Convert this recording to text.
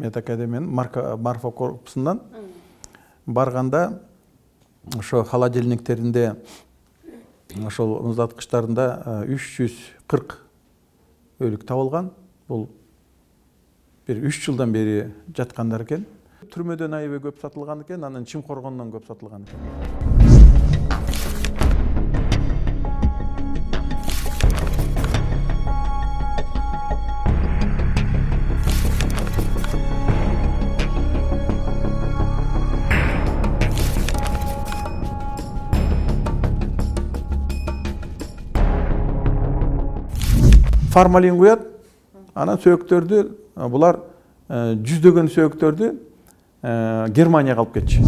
медакадемиянын марфа корпусунан барганда ошо холодильниктеринде ошол муздаткычтарында 340 өлүк табылган. Бул бир 3 жылдан бери жаткандар экен. Түрмөдөн аябай көп сатылган экен, анан чим коргондон көп сатылган экен. Формалин куят, анан сөйөктөрдү, булар жүздөгөн сөйөктөрдү Германияга алып кетчү.